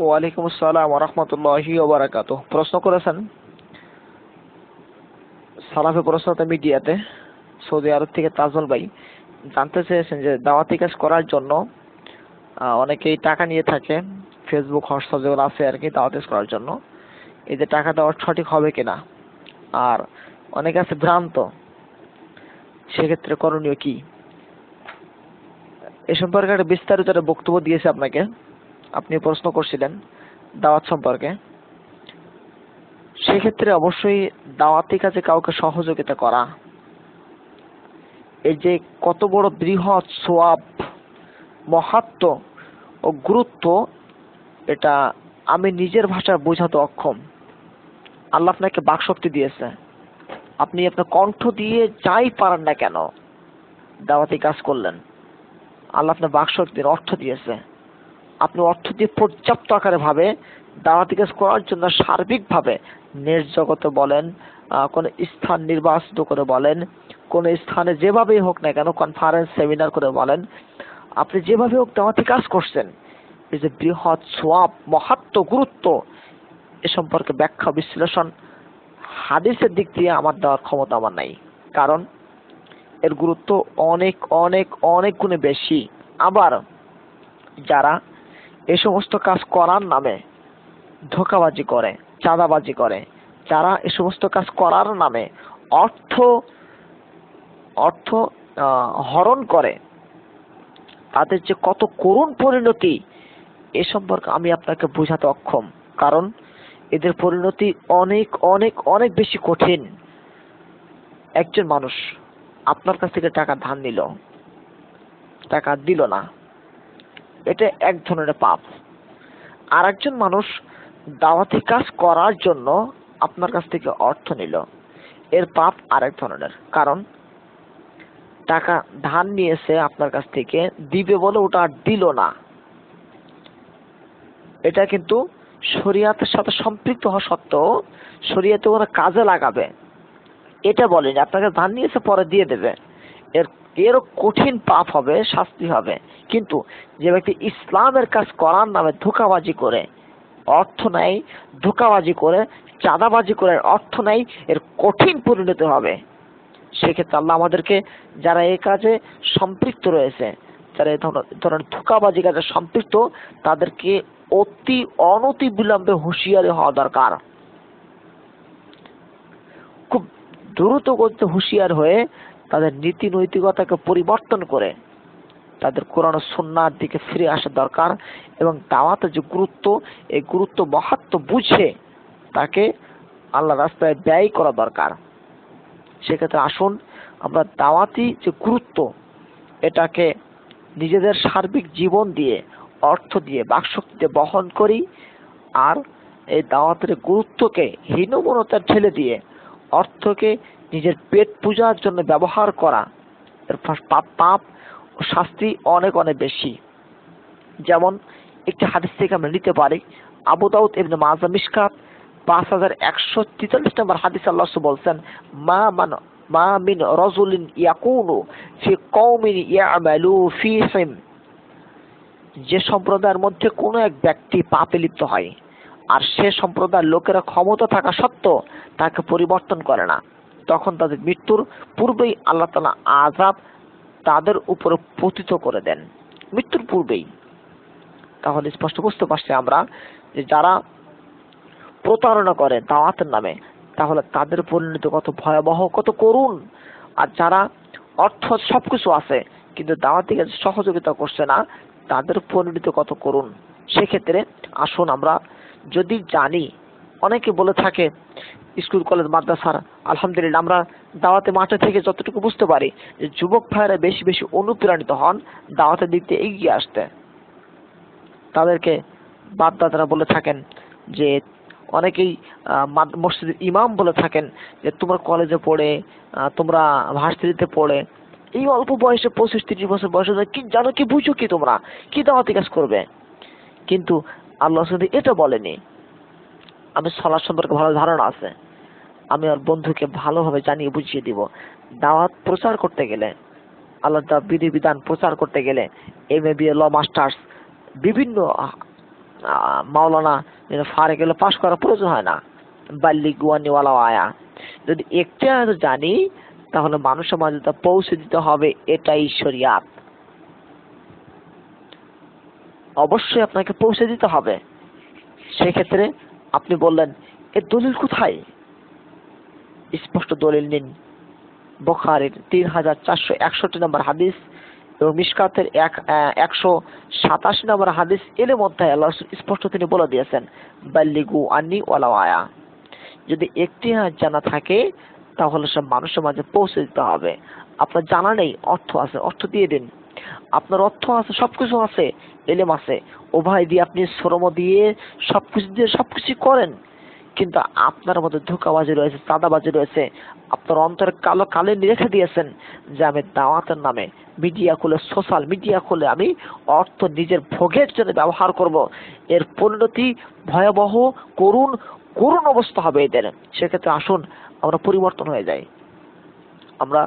ওয়ালাইকুম আসসালাম ওয়া রাহমাতুল্লাহি ওয়া বারাকাতুহু। প্রশ্ন করেছেন সালাফি প্রশ্নতে মিডিয়াতে সৌদি আরব থেকে তাজমল ভাই জানতে চেয়েছেন যে দাওয়াতি কাজ করার জন্য অনেকেই টাকা নিয়ে থাকে, ফেসবুক হোয়াটসঅ্যাপ যেগুলো আছে আর কি দাওয়াতি কাজ করার জন্য। এই যে টাকা দেওয়া সঠিক হবে কিনা, আর অনেকে আছে ভ্রান্ত, সেক্ষেত্রে করণীয় কি? এ সম্পর্কে একটা বিস্তারিত একটা বক্তব্য দিয়েছে আপনাকে, আপনি প্রশ্ন করছিলেন দাওয়াত সম্পর্কে। সেক্ষেত্রে অবশ্যই দাওয়াতি কাজে কাউকে সহযোগিতা করা, এই যে কত বড় বৃহৎ সোয়াব, মহাত্ম ও গুরুত্ব, এটা আমি নিজের ভাষায় বোঝাতে অক্ষম। আল্লাহ আপনাকে বাকশক্তি দিয়েছে, আপনি আপনার কণ্ঠ দিয়ে যাই পারেন না কেন দাওয়াতি কাজ করলেন। আল্লাহ আপনার বাকশক্তির অর্থ দিয়েছে, আপনি অর্থ দিয়ে পর্যাপ্ত আকারে ভাবে দাওয়াতি কাজ করার জন্য সার্বিকভাবে নেট জগতে বলেন, কোন স্থান নির্বাচিত করে বলেন, কোন স্থানে যেভাবেই হোক না কেন, কনফারেন্স সেমিনার করে বলেন, আপনি যেভাবে হোক দাওয়াতি কাজ করছেন। এই যে বৃহৎ সোয়াব, মহাত্ম, গুরুত্ব, এ সম্পর্কে ব্যাখ্যা বিশ্লেষণ হাদিসের দিক দিয়ে আমার দেওয়ার ক্ষমতা আমার নাই, কারণ এর গুরুত্ব অনেক অনেক অনেক গুণে বেশি। আবার যারা এই সমস্ত কাজ করার নামে ধোঁকাবাজি করে, চাঁদাবাজি করে, যারা এই সমস্ত কাজ করার নামে অর্থ অর্থ হরণ করে, তাদের যে কত করুণ পরিণতি এ সম্পর্কে আমি আপনাকে বোঝাতে অক্ষম, কারণ এদের পরিণতি অনেক অনেক অনেক বেশি কঠিন। একজন মানুষ আপনার কাছ থেকে টাকা ধার নিল, টাকা দিল না, এটা এক ধরনের পাপ। আর একজন মানুষ দাওয়াতি কাজ করার জন্য আপনার কাছ থেকে অর্থ নিল, এর পাপ আরেক ধরনের। কারণ টাকা ধার নিয়েছে আপনার কাছ থেকে, দিবে বলে ওটা আর দিল না, এটা কিন্তু শরিয়াতের সাথে সম্পৃক্ত হওয়া সত্ত্বেও শরিয়াতে ওরা কাজে লাগাবে এটা বলেনি। আপনাকে ধার নিয়েছে, পরে দিয়ে দেবে, এরও কঠিন পাপ হবে, শাস্তি হবে। কিন্তু যে ব্যক্তি ইসলামের কাজ করার নামে ধোঁকাবাজি করে অর্থ নেয়, ধোঁকাবাজি করে চাঁদাবাজি করে অর্থ নেয়, এর কঠিন পরিণতি হবে। সেক্ষেত্রে আল্লাহ আমাদেরকে, যারা এই কাজে সম্পৃক্ত রয়েছে, যারা এই ধরনের ধোঁকাবাজি কাজে সম্পৃক্ত, তাদেরকে অতি অনতি বিলম্বে হুঁশিয়ারি হওয়া দরকার। খুব দ্রুত গতিতে হুঁশিয়ার হয়ে তাদের নীতি নৈতিকতাকে পরিবর্তন করে তাদের কোরআন ও সুন্নাহর দিকে ফিরে আসা দরকার, এবং দাওয়াতের যে গুরুত্ব, এই গুরুত্ব মাহাত্ম্য বুঝে তাকে আল্লাহ রাস্তায় ব্যয় করা দরকার। সেক্ষেত্রে আসুন আমরা দাওয়াতি যে গুরুত্ব, এটাকে নিজেদের সার্বিক জীবন দিয়ে, অর্থ দিয়ে, বাকশক্তিতে বহন করি। আর এই দাওয়াতের গুরুত্বকে হীনমন্যতায় ঠেলে দিয়ে অর্থকে নিজের পেট পূজার জন্য ব্যবহার করা, এর পাপ ও শাস্তি অনেক অনেক বেশি। যেমন একটি হাদিস থেকে আমরা নিতে পারি, আবু দাউদ ইবনে মাজা মিশকাত 5143 নম্বর হাদিস, আল্লাহ রাসূল বলছেন, মা মিন রাজুলিন ইয়াকুনু ফি কওমিন ইয়ামালু ফীহিম, যে সম্প্রদায়ের মধ্যে কোনো এক ব্যক্তি পাপে লিপ্ত হয় আর সে সম্প্রদায়ের লোকেরা ক্ষমতা থাকা সত্ত্বেও তাকে পরিবর্তন করে না, তখন তাদের মৃত্যুর পূর্বেই আল্লাহ তাআলা আযাব তাদের উপরে পতিত করে দেন, মৃত্যুর পূর্বেই। তাহলে স্পষ্ট বুঝতে পারছি আমরা যে যারা প্রতারণা করে দাওয়াতের নামে, তাহলে তাদের পরিণতি কত ভয়াবহ, কত করুণ। আর যারা অর্থ সবকিছু আছে কিন্তু দাওয়াতি কাজে সহযোগিতা করছে না, তাদের পরিণতি কত করুণ। সেক্ষেত্রে আসুন আমরা যদি জানি, অনেকে বলে থাকে স্কুল কলেজ মাদ্রাসার, আলহামদুলিল্লাহ আমরা দাওয়াতে মাঠে থেকে যতটুকু বুঝতে পারি যে যুবক ভাইয়েরা বেশি বেশি অনুপ্রাণিত হন দাওয়াতের দিক দিয়ে এগিয়ে আসতে। তাদেরকে বাপ-দাদারা বলে থাকেন যে, অনেকেই মসজিদের ইমাম বলে থাকেন যে তোমরা কলেজে পড়ে, তোমরা ভার্সিটিতে পড়ে, এই অল্প বয়সে 25-30 বছর বয়সে কি জানো, কি বুঝো, কি তোমরা কি দাওয়াতি কাজ করবে? কিন্তু আল্লাহ শুধু এটা বলেনি। আমি সালাত সম্পর্কে ভালো ধারণা আছে, আমি আর বন্ধুকে ভালোভাবে জানিয়ে বুঝিয়ে দিব। দাওয়াত প্রচার করতে গেলে, আল্লাহর বিধিবিধান প্রচার করতে গেলে MA BA ল মাস্টার্স, বিভিন্ন মাওলানা ফারেক এলে পাশ করার প্রয়োজন হয় না। বাল্লিগু আন্নী ওয়ালাউ আয়া, যদি একটি আয়াত জানি তাহলে মানুষের মাঝে তা পৌঁছে দিতে হবে, এটাই শরিয়াত। অবশ্যই আপনাকে পৌঁছে দিতে হবে। সেক্ষেত্রে আপনি বললেন এর দলিল কোথায়? স্পষ্ট দলিল নিন। বুখারীর 3461 নম্বর হাদিস এবং মিশকাতের 187 নম্বর হাদিস, এর মধ্যে আল্লাহ রাসূল স্পষ্ট তিনি বলে দিয়েছেন, বাল্লিগু আন্নী ওয়ালাউ আয়া। যদি একটি আয়াত জানা থাকে তাহলে সব মানুষের মাঝে পৌঁছে দিতে হবে। আপনার জানা নেই, অর্থ আছে, অর্থ দিয়ে দিন। আপনার অর্থ আছে, সবকিছু আছে, এলেম আছে, উভয় দিয়ে আপনি শ্রম দিয়ে সবকিছু দিয়ে সবকিছু করেন, কিন্তু আপনার মধ্যে ধোঁকাবাজি রয়েছে, চাঁদাবাজি রয়েছে। আপনার অন্তরে কালো কালে রেখে দিয়েছেন যে আমি দাওয়াতের নামে মিডিয়া খুলে, সোশ্যাল মিডিয়া খুলে আমি অর্থ নিজের ভোগের জন্য ব্যবহার করব। এর পরিণতি ভয়াবহ, করুণ করুণ অবস্থা হবে এদের। সেক্ষেত্রে আসুন আমরা পরিবর্তন হয়ে যাই। আমরা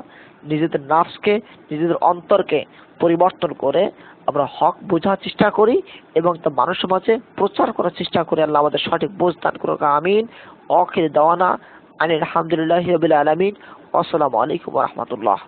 নিজেদের নাফসকে, নিজেদের অন্তরকে পরিবর্তন করে আমরা হক বোঝার চেষ্টা করি এবং তা মানুষের মাঝে প্রচার করার চেষ্টা করি। আল্লাহ আমাদের সঠিক বোঝ দান করুক, আমিন। আখির দাওয়ানা আনিল হামদুলিল্লাহি রাব্বিল আলামিন। আসসালামু আলাইকুম ওয়া রাহমাতুল্লাহ।